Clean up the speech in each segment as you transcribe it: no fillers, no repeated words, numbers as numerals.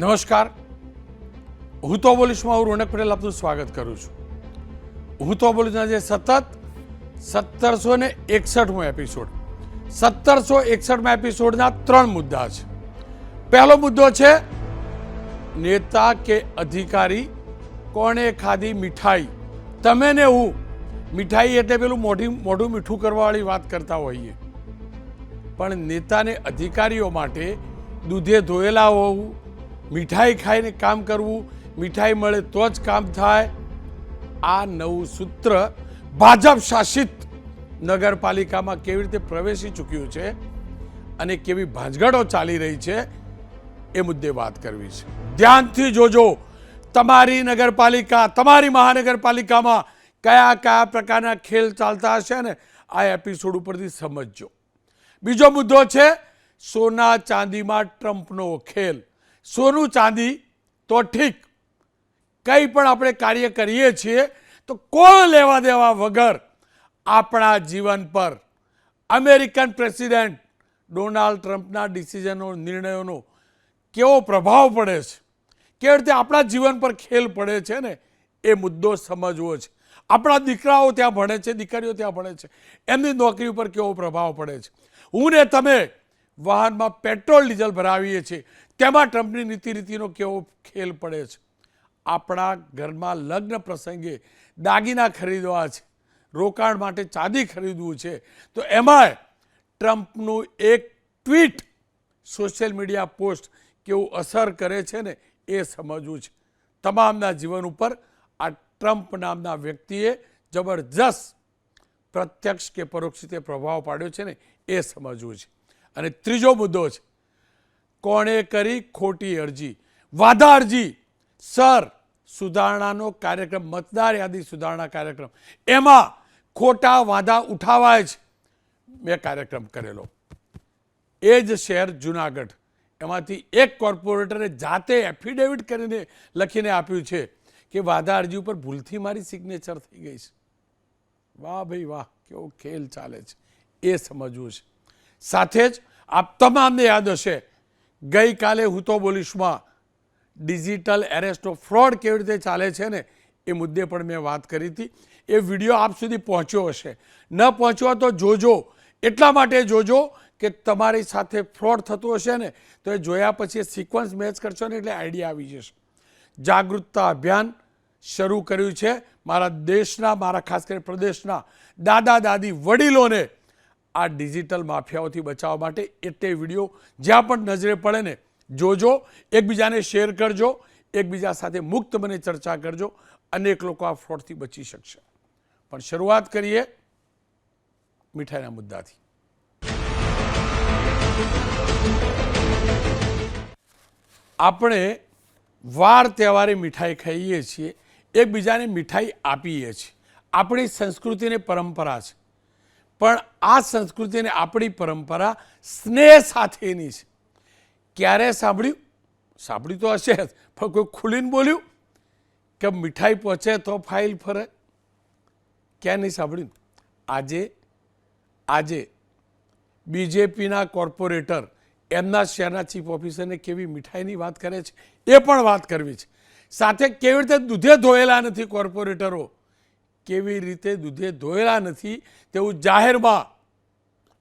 નમસ્કાર, હું તો બોલીશમાં હું રોનક પટેલ આપનું સ્વાગત કરું છું. હું તો બોલીશના જે સતત 1761મો એપિસોડ, 1761મા એપિસોડના 3 મુદ્દા છે. પહેલો મુદ્દો છે નેતા કે અધિકારી કોણે ખાધી મીઠાઈ. તમે ને હું મીઠાઈ એટલે પેલું મોઢું મીઠું કરવાવાળી વાત કરતા હોઈએ, પણ નેતાને અધિકારીઓ માટે દૂધે ધોયેલા હોવું, મીઠાઈ ખાઈને કામ કરવું, મીઠાઈ મળે તો જ કામ થાય. આ નવું સૂત્ર ભાજપ શાસિત નગરપાલિકામાં કેવી રીતે પ્રવેશી ચૂક્યું છે અને કેવી ભાંજગડો ચાલી રહી છે એ મુદ્દે વાત કરવી છે. ધ્યાનથી જોજો, તમારી નગરપાલિકા, તમારી મહાનગરપાલિકામાં કયા કયા પ્રકારના ખેલ ચાલતા હશે ને આ એપિસોડ ઉપરથી સમજજો. બીજો મુદ્દો છે સોના ચાંદીમાં ટ્રમ્પનો ખેલ. સોનું ચાંદી તો ઠીક, કંઈ પણ આપણે કાર્ય કરીએ છીએ તો કોઈ લેવા દેવા વગર આપણા જીવન પર અમેરિકન પ્રેસિડેન્ટ ડોનાલ્ડ ટ્રમ્પના ડિસિઝનો, નિર્ણયોનો કેવો પ્રભાવ પડે છે, કેવી રીતે આપણા જીવન પર ખેલ પડે છે ને એ મુદ્દો સમજવો છે. આપણા દીકરાઓ ત્યાં ભણે છે, દીકરીઓ ત્યાં ભણે છે, એમની નોકરી ઉપર કેવો પ્રભાવ પડે છે. હું ને તમે વાહનમાં પેટ્રોલ ડીઝલ ભરાવીએ છીએ, તેમાં ટ્રમ્પની નીતિ રીતિનો કેવો ખેલ પડે છે. આપણા ઘરમાં લગ્ન પ્રસંગે દાગીના ખરીદવા છે, રોકાણ માટે ચાંદી ખરીદવું છે, તો એમાંય ટ્રમ્પનું એક ટ્વીટ, સોશિયલ મીડિયા પોસ્ટ કેવું અસર કરે છે ને એ સમજવું છે. તમામના જીવન ઉપર આ ટ્રમ્પ નામના વ્યક્તિએ જબરજસ્ત પ્રત્યક્ષ કે પરોક્ષ રીતે પ્રભાવ પાડ્યો છે ને એ સમજવું છે. અને ત્રીજો મુદ્દો છે કોણે કરી ખોટી અરજી, વાધા અરજી. સર, સુધારણાનો કાર્યક્રમ, મતદાર યાદી સુધારણા કાર્યક્રમ, એમાં ખોટા વાંધા ઉઠાવાય છે. મેં કાર્યક્રમ કરેલો, એ જ શહેર જુનાગઢ, એમાંથી એક કોર્પોરેટરે જાતે એફિડેવિટ કરીને લખીને આપ્યું છે કે વાધા અરજી ઉપર ભૂલથી મારી સિગ્નેચર થઈ ગઈ છે. વાહ ભાઈ વાહ, કેવો ખેલ ચાલે છે એ સમજવું છે. સાથે જ આપ તમામને યાદ હશે, ગઈકાલે હું તો બોલીશમાં ડિજિટલ એરેસ્ટ ઓફ ફ્રોડ કેવી રીતે ચાલે છે ને એ મુદ્દે પણ મેં વાત કરી હતી. એ વિડીયો આપ સુધી પહોંચ્યો હશે, ન પહોંચ્યો તો જોજો. એટલા માટે જોજો કે તમારી સાથે ફ્રોડ થતું હશે ને તો એ જોયા પછી સિક્વન્સ મેચ કરશો ને એટલે આઈડિયા આવી જશે. જાગૃતતા અભિયાન શરૂ કર્યું છે મારા દેશના, મારા ખાસ કરીને પ્રદેશના દાદા દાદી વડીલોને આ ડિજિટલ માફિયાઓથી બચાવવા માટે. એટલે વિડીયો જ્યાં પણ નજરે પડે ને જોજો, એકબીજાને શેર કરજો, એકબીજા સાથે મુક્ત મને ચર્ચા કરજો. અનેક લોકો આ ફ્રોડથી બચી શકશે. પણ શરૂઆત કરીએ મીઠાઈના મુદ્દાથી. આપણે વાર તહેવારે મીઠાઈ ખાઈએ છીએ, એકબીજાને મીઠાઈ આપીએ છીએ. આપણી સંસ્કૃતિની પરંપરા છે, પણ આ સંસ્કૃતિને આપણી પરંપરા સ્નેહ સાથેની છે. ક્યારે સાંભળ્યું? સાંભળ્યું તો હશે જ, પણ કોઈ ખુલીને બોલ્યું કે મીઠાઈ પહોંચે તો ફાઇલ ફરે? ક્યાં નહીં સાંભળ્યું? આજે બીજેપીના કોર્પોરેટર એમના શહેરના ચીફ ઓફિસરને કેવી મીઠાઈની વાત કરે છે એ પણ વાત કરવી છે. સાથે કેવી રીતે દૂધે ધોયેલા નથી કોર્પોરેટરો, કેવી રીતે દૂધે ધોયેલા નથી તેવું જાહેરમાં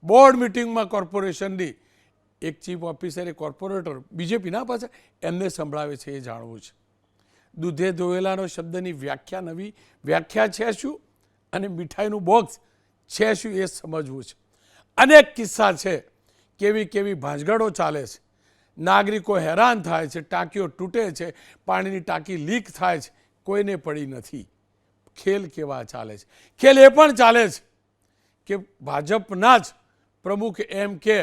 બોર્ડ મિટિંગમાં કોર્પોરેશનની એક ચીફ ઓફિસર, કોર્પોરેટર બીજેપીના પાસે એમને સંભળાવે છે એ જાણવું છે. દૂધે ધોયેલાનો શબ્દની વ્યાખ્યા, નવી વ્યાખ્યા છે શું, અને મીઠાઈનું બોક્સ છે શું એ સમજવું છે. અનેક કિસ્સા છે, કેવી કેવી ભાંજગડો ચાલે છે, નાગરિકો હેરાન થાય છે, ટાંકીઓ તૂટે છે, પાણીની ટાંકી લીક થાય છે, કોઈને પડી નથી. ખેલ કેવા ચાલે છે? ખેલ એ પણ ચાલે છે કે ભાજપના જ પ્રમુખ એમ કે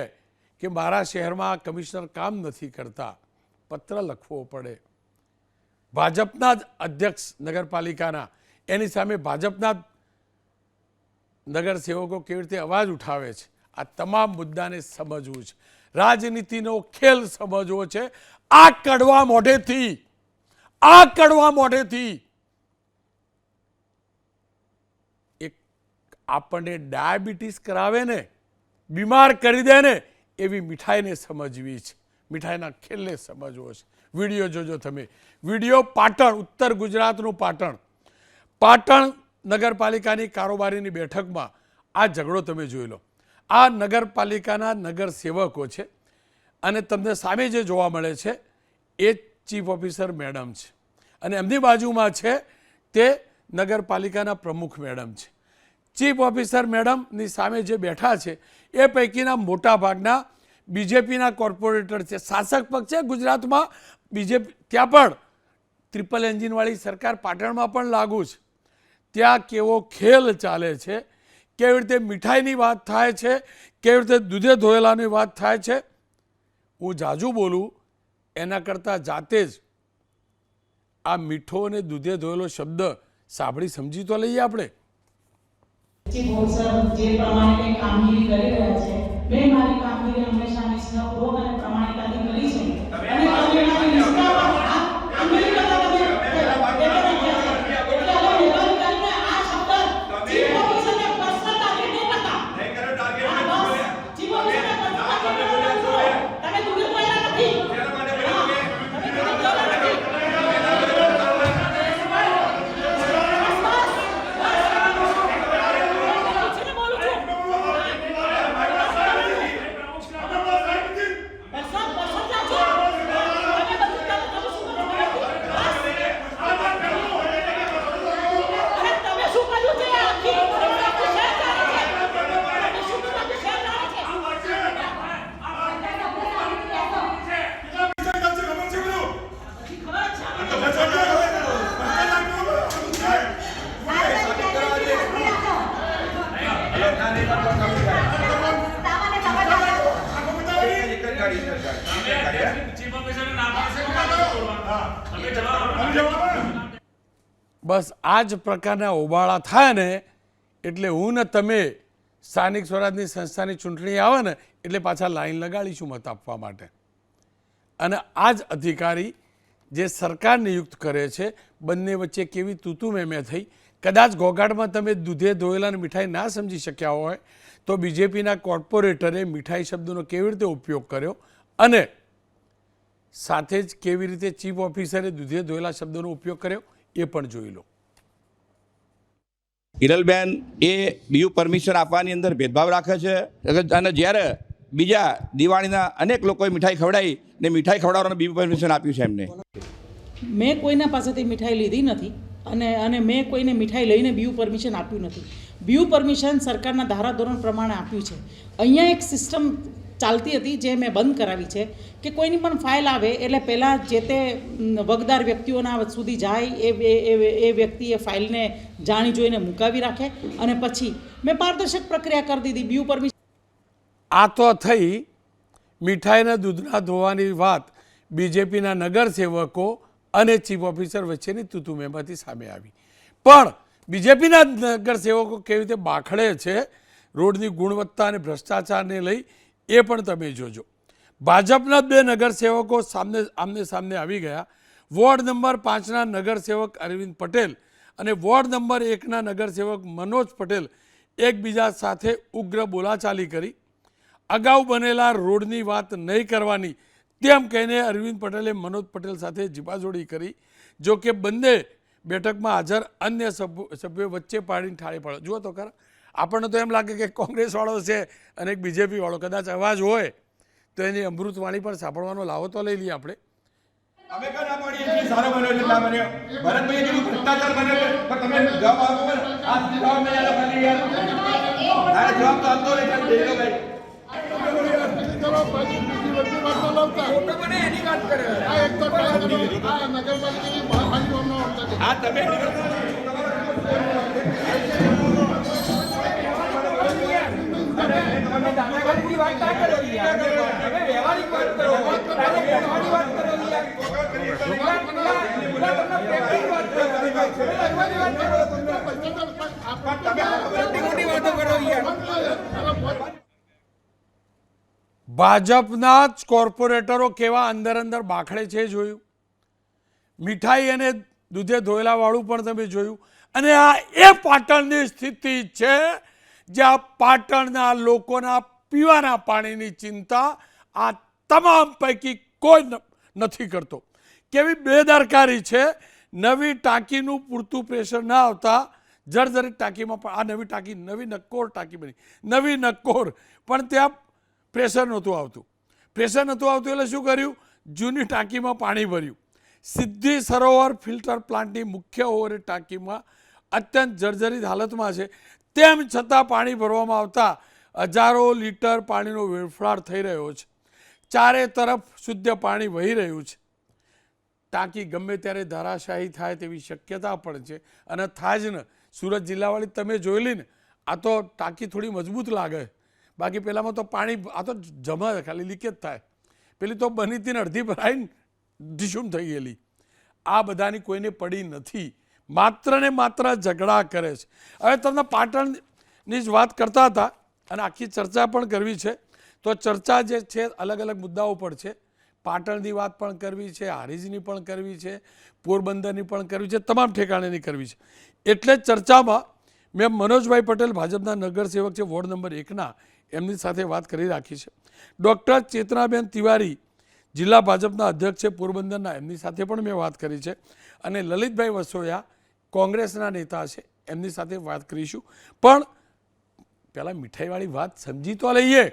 મારા શહેરમાં કમિશનર કામ નથી કરતા, પત્ર લખવો પડે. ભાજપના જ અધ્યક્ષ નગરપાલિકાના, એની સામે ભાજપના નગરસેવકો કેવી રીતે અવાજ ઉઠાવે છે. આ તમામ મુદ્દાને સમજવું છે, રાજનીતિનો ખેલ સમજવો છે. આ કડવા મોઢેથી એક આપણને ડાયાબિટીસ કરાવે ને, બીમાર કરી દે ને એવી મીઠાઈને સમજવી છે, મીઠાઈના ખેલને સમજવો છે. વિડીયો જોજો તમે. વિડીયો પાટણ, ઉત્તર ગુજરાતનું પાટણ નગરપાલિકાની કારોબારીની બેઠકમાં આ ઝઘડો તમે જોઈ લો. આ નગરપાલિકાના નગરસેવકો છે અને તમને સામે જે જોવા મળે છે એ ચીફ ઓફિસર મેડમ છે અને એમની બાજુમાં છે તે નગરપાલિકાના પ્રમુખ મેડમ છે. ચીફ ઓફિસર મેડમની સામે જે બેઠા છે એ પૈકીના મોટા ભાગના બીજેપીના કોર્પોરેટર છે. શાસક પક્ષ છે ગુજરાતમાં બીજેપી, ત્યાં પણ ટ્રિપલ એન્જિનવાળી સરકાર પાટણમાં પણ લાગુ છે. ત્યાં કેવો ખેલ ચાલે છે, કેવી રીતે મીઠાઈની વાત થાય છે, કેવી રીતે દૂધે ધોયેલાની વાત થાય છે. હું જાજુ બોલું એના કરતાં જાતે જ આ મીઠો અને દૂધે ધોયેલો શબ્દ સાંભળી સમજી તો લઈએ આપણે. જે પ્રમાણે કામગીરી કરી રહ્યા છે, મેં મારી કામગીરી હંમેશા નિષ્ઠાપૂર્વક અને પ્રમાણિકતાથી કરી છે અને તમે નિષ્ઠા પર અમેરિકા તમે બસ આ જ પ્રકારના હોબાળા થાય ને એટલે હું ને તમે સ્થાનિક સ્વરાજની સંસ્થાની ચૂંટણી આવે ને એટલે પાછા લાઈન લગાડીશું મત આપવા માટે. અને આ જ અધિકારી જે સરકાર નિયુક્ત કરે છે, બંને વચ્ચે કેવી તૂતુ મેમે થઈ. કદાચ ઘોઘાટમાં તમે દૂધે ધોયેલા અને મીઠાઈ ના સમજી શક્યા હોય તો બીજેપીના કોર્પોરેટરે મીઠાઈ શબ્દનો કેવી રીતે ઉપયોગ કર્યો અને સાથે જ કેવી રીતે ચીફ ઓફિસરે દૂધે ધોયેલા શબ્દોનો ઉપયોગ કર્યો એ પણ જોઈ લો. હિરલબેન એ બીયુ પરમિશન આપવાની અંદર ભેદભાવ રાખે છે અને જ્યારે બીજા દિવાળીના અનેક લોકોએ મીઠાઈ ખવડાવી ને મીઠાઈ ખવડાવવાનું બીયુ પરમિશન આપ્યું છે એમને. મેં કોઈના પાસેથી મીઠાઈ લીધી નથી અને મેં કોઈને મીઠાઈ લઈને બીયુ પરમિશન આપ્યું નથી. બીયુ પરમિશન સરકારના ધારાધોરણ પ્રમાણે આપ્યું છે. અહીંયા એક સિસ્ટમ ચાલતી હતી જે મેં બંધ કરાવી છે કે કોઈની પણ ફાઇલ આવે એટલે પહેલાં જે તે વગદાર વ્યક્તિઓના સુધી જાય એ વ્યક્તિ એ ફાઇલને જાણી જોઈને મુકાવી રાખે અને પછી મેં પારદર્શક પ્રક્રિયા કરી દીધી. બીયુ પરમિશન આ તો થઈ મીઠાઈના દૂધના ધોવાની વાત બીજેપીના નગરસેવકો અને ચીફ ઓફિસર વચ્ચેની તૂતુમેમાંથી સામે આવી. પણ બીજેપીના નગરસેવકો કેવી રીતે બાખડે છે રોડની ગુણવત્તા અને ભ્રષ્ટાચારને લઈ એ પણ તમે જોજો. ભાજપના 2 નગરસેવકો આમને સામને આવી ગયા. વોર્ડ નંબર 5ના નગરસેવક અરવિંદ પટેલ અને વોર્ડ નંબર 1ના નગરસેવક મનોજ પટેલ એકબીજા સાથે ઉગ્ર બોલાચાલી કરી. અગાઉ બનેલા રોડની વાત નહીં કરવાની તેમ કહીને અરવિંદ પટેલે મનોજ પટેલ સાથે જીબાજોડી કરી. જો કે બંને બેઠકમાં હાજર અન્ય સભ્યો વચ્ચે પાડીને ઠાળે પડ્યો. જુઓ તો ખરા, આપણને તો એમ લાગે કે કોંગ્રેસવાળો છે અને એક બીજેપીવાળો, કદાચ અવાજ હોય તો એની અમૃતવાણી પણ સાંભળવાનો લાવો તો લઈ લઈએ આપણે. અમે કના પાડીએ છીએ સારો બન્યો છે ના બન્યો. ભરતભાઈએ કીધું ભ્રષ્ટાચાર બન્યો છે પણ તમે જવાબ આપો ને. આ જવાબ મેં યાર ખાલી યાર આ જવાબ તો આપતો નહીં ખાલી દેજો ભાઈ. ફોટો બને એની વાત કરે. આ એક તો આ નગરપાલિકાની મહાપાલિકાનો આ તમે દાદાગીરીની વાત ના કરો યાર. તમે વ્યવહારિક વાત કરો. વ્યવહારિક વાત કરો યાર. ભાજપના જ કોર્પોરેટરો કેવા અંદર બાખડે છે જોયું. મીઠાઈ અને દૂધે ધોયેલા વાળું પણ તમે જોયું. અને આ એ પાટણની સ્થિતિ છે જ્યાં પાટણના લોકોના પીવાના પાણીની ચિંતા આ તમામ પૈકી કોઈ નથી કરતો. કેવી બેદરકારી છે. નવી ટાંકીનું પૂરતું પ્રેશર ના આવતા જર્જરિત ટાંકીમાં પણ આ નવી ટાંકી નવી નક્કોર ટાંકી બની, નવી નક્કોર, પણ ત્યાં પ્રેશર નહોતું આવતું. પ્રેશર નહોતું આવતું એટલે શું કર્યું? જૂની ટાંકીમાં પાણી ભર્યું. સિદ્ધિ સરોવર ફિલ્ટર પ્લાન્ટની મુખ્ય ઓવર ટાંકીમાં અત્યંત જર્જરિત હાલતમાં છે. તેમ છતાં પાણી ભરવામાં આવતા હજારો લીટર પાણીનો વેડફાટ થઈ રહ્યો છે. ચારે તરફ શુદ્ધ પાણી વહી રહ્યું છે. ટાંકી ગમે ત્યારે ધરાશાયી થાય તેવી શક્યતા પણ છે, અને થાય જ ને. સુરત જિલ્લાવાળી તમે જોયેલી ને, આ તો ટાંકી થોડી મજબૂત લાગે, બાકી પેલામાં તો પાણી આ તો જમા ખાલી લીકેજ થાય. પેલી તો બની હતી ને અડધી ભરાઈને ઢીશુમ થઈ ગયેલી. આ બધાની કોઈને પડી નથી, માત્ર ને માત્ર ઝઘડા કરે છે. હવે તમને પાટણની જ વાત કરતા હતા અને આખી ચર્ચા પણ કરવી છે, તો ચર્ચા જે છે અલગ અલગ મુદ્દાઓ પર છે. પાટણની વાત પણ કરવી છે, હારીજની પણ કરવી છે, પોરબંદરની પણ કરવી છે, તમામ ઠેકાણેની કરવી છે. એટલે જ ચર્ચામાં મેં મનોજભાઈ પટેલ, ભાજપના નગરસેવક છે વોર્ડ નંબર 1ના, એમની સાથે વાત કરી રાખી છે. ડૉક્ટર ચેતનાબેન તિવારી, જિલ્લા ભાજપના અધ્યક્ષ છે પોરબંદરના, એમની સાથે પણ મેં વાત કરી છે. અને લલિતભાઈ વસોયા, કોંગ્રેસના નેતા છે, એમની સાથે વાત કરીશું. પણ પહેલાં મીઠાઈવાળી વાત સમજી તો લઈએ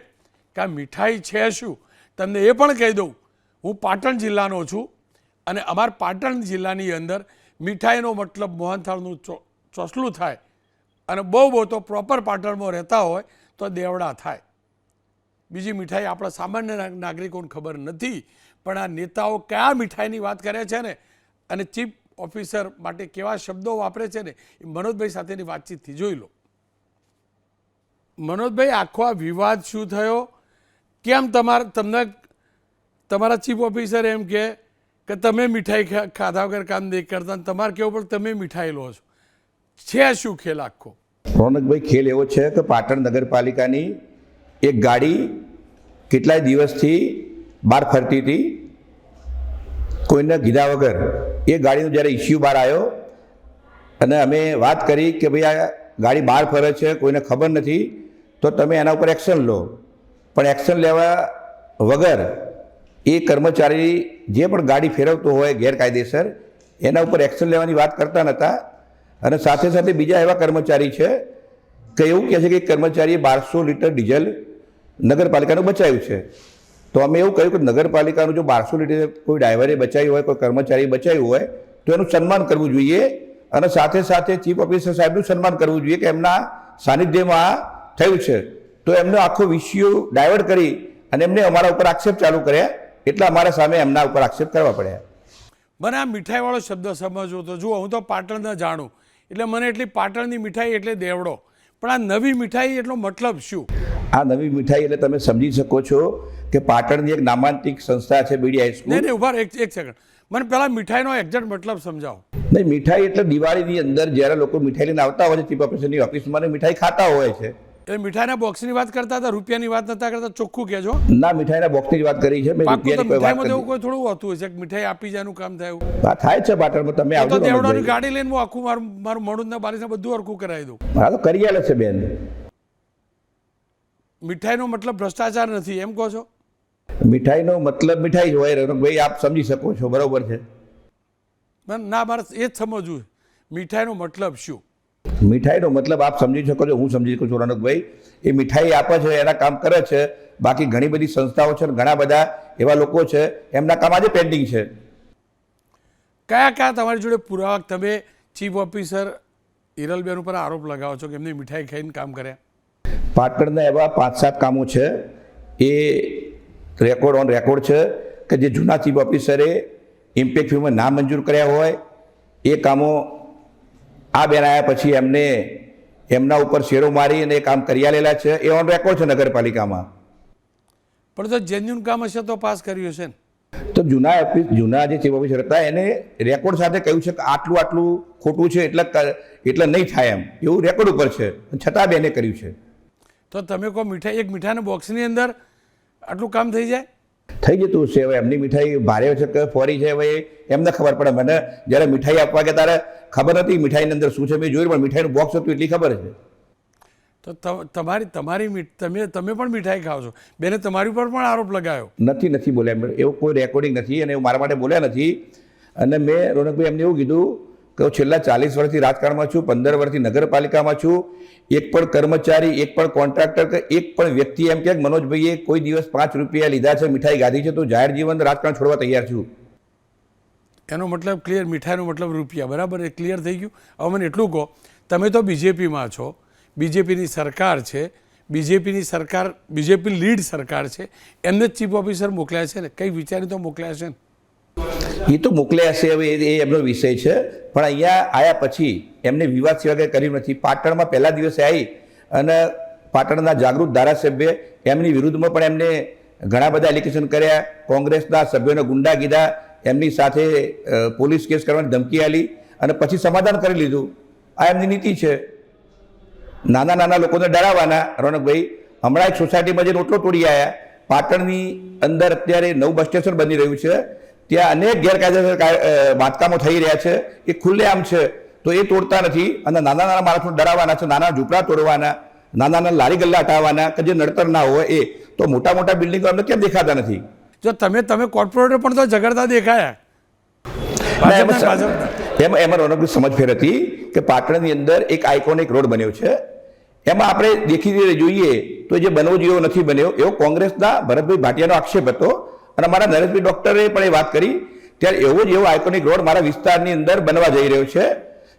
કે આ મીઠાઈ છે શું. તમને એ પણ કહી દઉં, હું પાટણ જિલ્લાનો છું, અને અમારા પાટણ જિલ્લાની અંદર મીઠાઈનો મતલબ મોહનથાળનું ચોસલું થાય, અને બહુ તો પ્રોપર પાટણમાં રહેતા હોય તો દેવડા થાય. બીજી મીઠાઈ આપણા સામાન્ય નાગરિકોને ખબર નથી. પણ આ નેતાઓ કયા મીઠાઈની વાત કરે છે ને, અને ચીફ ઓફિસર માટે કેવા શબ્દો વાપરે છે ને, એ મનોજભાઈ સાથેની વાતચીતથી જોઈ લો. મનોજભાઈ, આખો આ વિવાદ શું થયો? કેમ તમને તમારા ચીફ ઓફિસર એમ કે તમે મીઠાઈ ખાધા વગર કામ નહીં કરતા, તમારે કેવું પણ તમે મીઠાઈ લો છો? છે શું ખેલ આખો? રોનકભાઈ, ખેલ એવો છે કે પાટણ નગરપાલિકાની એક ગાડી કેટલાય દિવસથી બહાર ફરતી હતી કોઈને કીધા વગર. એ ગાડીનો જ્યારે ઇસ્યુ બહાર આવ્યો અને અમે વાત કરી કે ભાઈ આ ગાડી બહાર ફરે છે, કોઈને ખબર નથી, તો તમે એના ઉપર એક્શન લો. પણ એક્શન લેવા વગર એ કર્મચારી જે પણ ગાડી ફેરવતો હોય ગેરકાયદેસર, એના ઉપર એક્શન લેવાની વાત કરતા નહોતા. અને સાથે સાથે બીજા એવા કર્મચારી છે કે એવું કહે છે કે કર્મચારીએ 1200 લીટર ડીઝલ નગરપાલિકાનું બચાવ્યું છે. તો અમે એવું કહ્યું કે નગરપાલિકાનું જો 1200 લીટર કોઈ ડ્રાઈવરે બચાવ્યું હોય, કોઈ કર્મચારીએ બચાવ્યું હોય, તો એનું સન્માન કરવું જોઈએ. અને સાથે સાથે ચીફ ઓફિસર સાહેબનું સન્માન કરવું જોઈએ કે એમના સાનિધ્યમાં થયું છે. તો એમનો આખો વિષય ડાયવર્ટ કરી અને એમને અમારા ઉપર આક્ષેપ ચાલુ કર્યા, એટલે અમારા સામે એમના ઉપર આક્ષેપ કરવા પડ્યા. મને આ મીઠાઈવાળો શબ્દ સમજવો તો જુઓ, હું તો પાટણ ન જાણું, એટલે મને એટલી પાટણની મીઠાઈ એટલે દેવડો. પણ આ નવી મીઠાઈ એટલો મતલબ શું? આ નવી મીઠાઈ એટલે તમે સમજી શકો છો કે પાટણની એક નામાંકિત સંસ્થા છે બીડી હાઈસ્કૂલ. નહીં ઉભા એક સેકન્ડ, મને પહેલાં મીઠાઈનો એક્ઝેક્ટ મતલબ સમજાવો. નહીં, મીઠાઈ એટલે દિવાળીની અંદર જ્યારે લોકો મીઠાઈ લઈને આવતા હોય છે ચીફ ઓફિસરની ઓફિસમાં, મીઠાઈ ખાતા હોય છે. એટલે મીઠાઈના બોક્સની વાત કરતા હતા, રૂપિયાની વાત નતા કરતા? ચોખ્ખું કહેજો. ના, મીઠાઈના બોક્સની જ વાત કરી છે. મેં રૂપિયાની કોઈ વાત મીઠાઈમાં કોઈ થોડું હોતું હશે કે મીઠાઈ આપી જવાનું કામ થાય એવું? હા, થાય છે પાટણમાં. તમે આવજો. તો દેવડાની ગાડી લઈને હું આખું મારું મોડું ના બારીને બધું હરખું કરાવી દઉં. હા, તો કરી આલે છે બેન. મીઠાઈનો મતલબ ભ્રષ્ટાચાર નથી એમ કહો છો? મીઠાઈનો મતલબ મીઠાઈ જ હોય રનકભાઈ, આપ સમજી શકો છો, બરોબર છે. ના, મારે એ જ સમજવું, મીઠાઈનો મતલબ શું? મીઠાઈનો મતલબ આપ સમજી શકો છો, હું સમજી શકું છું રનકભાઈ. એ મીઠાઈ આપે છે, એના કામ કરે છે. બાકી ઘણી બધી સંસ્થાઓ છે, ઘણા બધા એવા લોકો છે, એમના કામ આજે પેન્ડિંગ છે. કયા તમારી જોડે પુરાવા તમે ચીફ ઓફિસર હિરલબેન ઉપર આરોપ લગાવો છો કે એમને મીઠાઈ ખાઈને કામ કર્યા? પાટણના એવા 5-7 કામો છે, એ રેકોર્ડ ઓન રેકોર્ડ છે કે જે જૂના ચીફ ઓફિસરે ઇમ્પેક્ટ ફીમાં ના મંજૂર કર્યા હોય, એ કામો આ બેન આવ્યા પછી એમને એમના ઉપર શેરો મારી અને એ કામ કરી આલેલા છે. એ ઓન રેકોર્ડ છે નગરપાલિકામાં. પણ તો જેન્યુન કામ હશે તો પાસ કર્યું છે ને? તો જૂના જે ચીફ ઓફિસર હતા એને રેકોર્ડ સાથે કહ્યું છે કે આટલું ખોટું છે એટલે નહીં થાય એમ, એવું રેકોર્ડ ઉપર છે, છતાં બેને કર્યું છે. તો તમે કહો એક મીઠાઈના બોક્સની અંદર આટલું કામ થઈ જાય? થઈ જતું હશે. હવે એમની મીઠાઈ ભારે છે કે ફોરી છે, હવે એમને ખબર પડે. મને જ્યારે મીઠાઈ આપવા કે તારે ખબર નથી મીઠાઈની અંદર શું છે, મેં જોયું, પણ મીઠાઈનું બોક્સ હતું એટલી ખબર છે. તો તમે પણ મીઠાઈ ખાઓ છો? બેને તમારી ઉપર પણ આરોપ લગાવ્યો? નથી બોલ્યા, એવું કોઈ રેકોર્ડિંગ નથી અને એવું મારા માટે બોલ્યા નથી. અને મેં રોનકભાઈ એમને એવું કીધું કે હું છેલ્લા 40 વર્ષથી રાજકારણમાં છું, 15 વર્ષથી નગરપાલિકામાં છું. એક પણ કર્મચારી, એક પણ કોન્ટ્રાક્ટર કે એક પણ વ્યક્તિ એમ કહે કે મનોજભાઈએ કોઈ દિવસ 5 રૂપિયા લીધા છે, મીઠાઈ ગાધી છે, તો જાહેર જીવન રાજકારણ છોડવા તૈયાર છું. એનો મતલબ ક્લિયર, મીઠાઈનો મતલબ રૂપિયા, બરાબર, એ ક્લિયર થઈ ગયું. હવે મને એટલું કહો, તમે તો બીજેપીમાં છો, બીજેપીની સરકાર છે, બીજેપીની સરકાર, બીજેપી લીડ સરકાર છે, એમને જ ચીફ ઓફિસર મોકલ્યા છે ને, કંઈ વિચારી તો મોકલ્યા છે ને? એ તો મોકલ્યા હશે, હવે એ એમનો વિષય છે. પણ અહીંયા આવ્યા પછી એમને વિવાદ સિવાય કંઈ કર્યું નથી. પાટણમાં પહેલા દિવસે આવી અને પાટણના જાગૃત ધારાસભ્ય એમની વિરુદ્ધમાં પણ એમને ઘણા બધા એલિગેશન કર્યા, કોંગ્રેસના સભ્યોને ગુંડા કીધા, એમની સાથે પોલીસ કેસ કરવાની ધમકી આલી અને પછી સમાધાન કરી લીધું. આ એમની નીતિ છે, નાના નાના લોકોને ડરાવવાના. રોનકભાઈ, હમણાં એક સોસાયટીમાં જે રોટલો તોડી આવ્યા, પાટણની અંદર અત્યારે નવું બસ સ્ટેશન બની રહ્યું છે, ત્યાં અનેક ગેરકાયદેસર બાંધકામો થઈ રહ્યા છે, એ ખુલ્લેઆમ છે, તો એ તોડતા નથી અને નાના નાના માણસોને ડરાવવાના છે, નાના ઝૂંપડા તોડવાના, નાના નાના લારી ગલ્લા હટાવવાના કે જે નડતર ના હોય એ. તો મોટા મોટા બિલ્ડિંગો અમને કેમ દેખાતા નથી? જો તમે કોર્પોરેટર પણ તો ઝઘડતા દેખાયા. એમાં રોનક સમજફેર હતી કે પાટણની અંદર એક આઇકોનિક રોડ બન્યો છે, એમાં આપણે દેખીતી જોઈએ તો જે બનવો જેવો નથી બન્યો, એવો કોંગ્રેસના ભરતભાઈ ભાટિયાનો આક્ષેપ હતો. અને મારા નરેશભાઈ ડોક્ટરે પણ એ વાત કરી, ત્યારે એવો જ એવો આઇકોનિક રોડ મારા વિસ્તારની અંદર બનવા જઈ રહ્યો છે.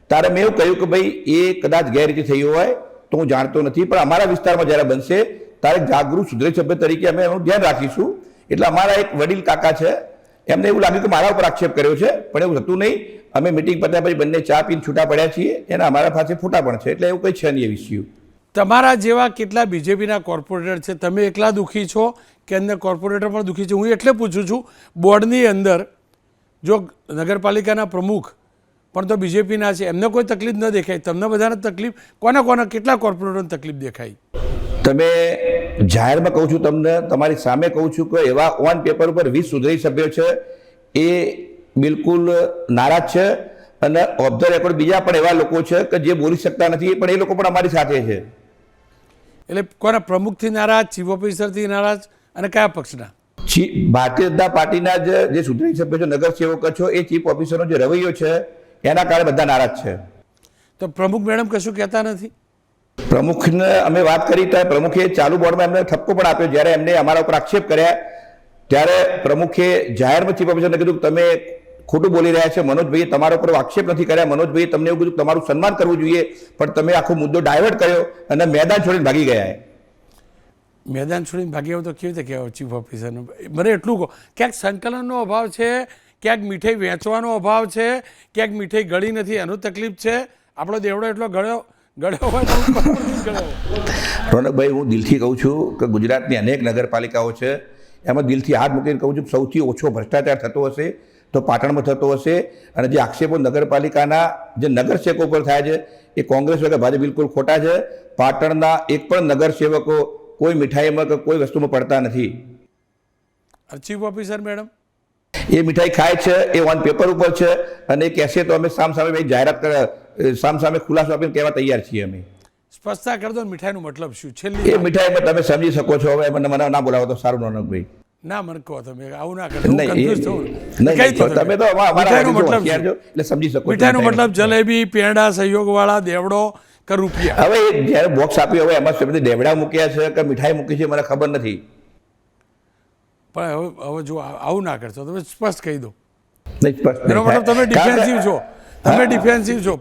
ત્યારે મેં એવું કહ્યું કે ભાઈ એ કદાચ ગેરરીતિ થઈ હોય તો હું જાણતો નથી, પણ અમારા વિસ્તારમાં જ્યારે બનશે ત્યારે જાગૃત સુધરી સભ્ય તરીકે અમે એનું ધ્યાન રાખીશું. એટલે અમારા એક વડીલ કાકા છે, એમને એવું લાગ્યું કે મારા ઉપર આક્ષેપ કર્યો છે, પણ એવું થતું નહીં. અમે મિટિંગ પત્યા પછી બંને ચા પીને છૂટા પડ્યા છીએ, એના અમારા પાસે ફોટા પણ છે, એટલે એવું કંઈ છે નહીં એ ઇસ્યુ. તમારા જેવા કેટલા બીજેપીના કોર્પોરેટર છે? તમે એકલા દુઃખી છો કે અન્ય કોર્પોરેટર પણ દુઃખી છે? હું એટલે પૂછું છું, બોર્ડની અંદર જો નગરપાલિકાના પ્રમુખ પણ તો બીજેપીના છે, એમને કોઈ તકલીફ ન દેખાય, તમને બધાને તકલીફ, કોના કેટલા કોર્પોરેટરને તકલીફ દેખાય? તમે જાહેરમાં કહું છું, તમને તમારી સામે કહું છું કે એવા ઓન પેપર ઉપર 20 સુધરી સભ્યો છે, એ બિલકુલ નારાજ છે. અને ઓફ ધ રેકોર્ડ બીજા પણ એવા લોકો છે કે જે બોલી શકતા નથી, પણ એ લોકો પણ અમારી સાથે છે. એટલે કોના પ્રમુખથી નારાજ, ચીફ ઓફિસરથી નારાજ, અને કયા પક્ષના? ભારતીય જનતા પાર્ટીના જે સુધરી સભ્યો છો, નગરસેવકો છો, એ ચીફ ઓફિસરનો જે રવૈયો છે એના કારણે બધા નારાજ છે. તો પ્રમુખ મેડમ કશું કહેતા નથી? પ્રમુખને અમે વાત કરી ત્યારે પ્રમુખે ચાલુ બોર્ડમાં એમને ઠપકો પણ આપ્યો. જ્યારે એમને અમારા ઉપર આક્ષેપ કર્યા ત્યારે પ્રમુખે જાહેરમાં ચીફ ઓફિસરને કીધું કે તમે ખોટું બોલી રહ્યા છે, મનોજભાઈએ તમારા ઉપર આક્ષેપ નથી કર્યા, મનોજભાઈએ તમને એવું કીધું તમારું સન્માન કરવું જોઈએ, પણ તમે આખો મુદ્દો ડાયવર્ટ કર્યો અને મેદાન છોડીને ભાગી ગયા. મેદાન છોડીને ભાગી આવો તો કેવી રીતે કહેવાય ચીફ ઓફિસરનું? મને એટલું કહો, ક્યાંક સંકલનનો અભાવ છે, ક્યાંક મીઠાઈ વેચવાનો અભાવ છે, ક્યાંક મીઠાઈ ગળી નથી એનું તકલીફ છે? આપણો દેવડો એટલો ગળ્યો હોય તો રોનકભાઈ, હું દિલથી કહું છું કે ગુજરાતની અનેક નગરપાલિકાઓ છે, એમાં દિલથી હાથ મૂકીને કહું છું કે સૌથી ઓછો ભ્રષ્ટાચાર થતો હશે તો પાટણમાં થતો હશે. અને જે આક્ષેપો નગરપાલિકાના જે નગરસેવકો પર થાય છે એ કોંગ્રેસ વગર ભાજપ બિલકુલ ખોટા છે. પાટણના એક પણ નગરસેવકો કોઈ મીઠાઈમાં કે કોઈ વસ્તુમાં પડતા નથી. ચીફ ઓફિસર મેડમ એ મીઠાઈ ખાય છે, એ ઓન પેપર ઉપર છે, અને એ કહેશે તો અમે સામે જાહેરાત સામે ખુલાસો આપીને કહેવા તૈયાર છીએ. અમે સ્પષ્ટતા કરી દો, મીઠાઈનો મતલબ શું? છેલ્લી એ મીઠાઈમાં તમે સમજી શકો છો. હવે મને ના બોલાવો તો સારું. રોનકભાઈ, ના મને કહો, તમે આવું ના કરો, કન્ફ્યુઝ થવું. તમે તો મીઠાઈનો મતલબ એટલે સમજી શકો. મીઠાઈનો મતલબ જલેબી, પેંડા, સહયોગવાળા, દેવડો કે રૂપિયા? હવે જ્યારે બોક્સ આપ્યું, હવે એમાં દેવડા મૂક્યા છે કે મીઠાઈ મૂકી છે મને ખબર નથી. પણ હવે જો આવું ના કરશો તમે સ્પષ્ટ કહી દો. એનો મતલબ તમે ડિફેન્સિવ છો, તમે ડિફેન્સિવ છો.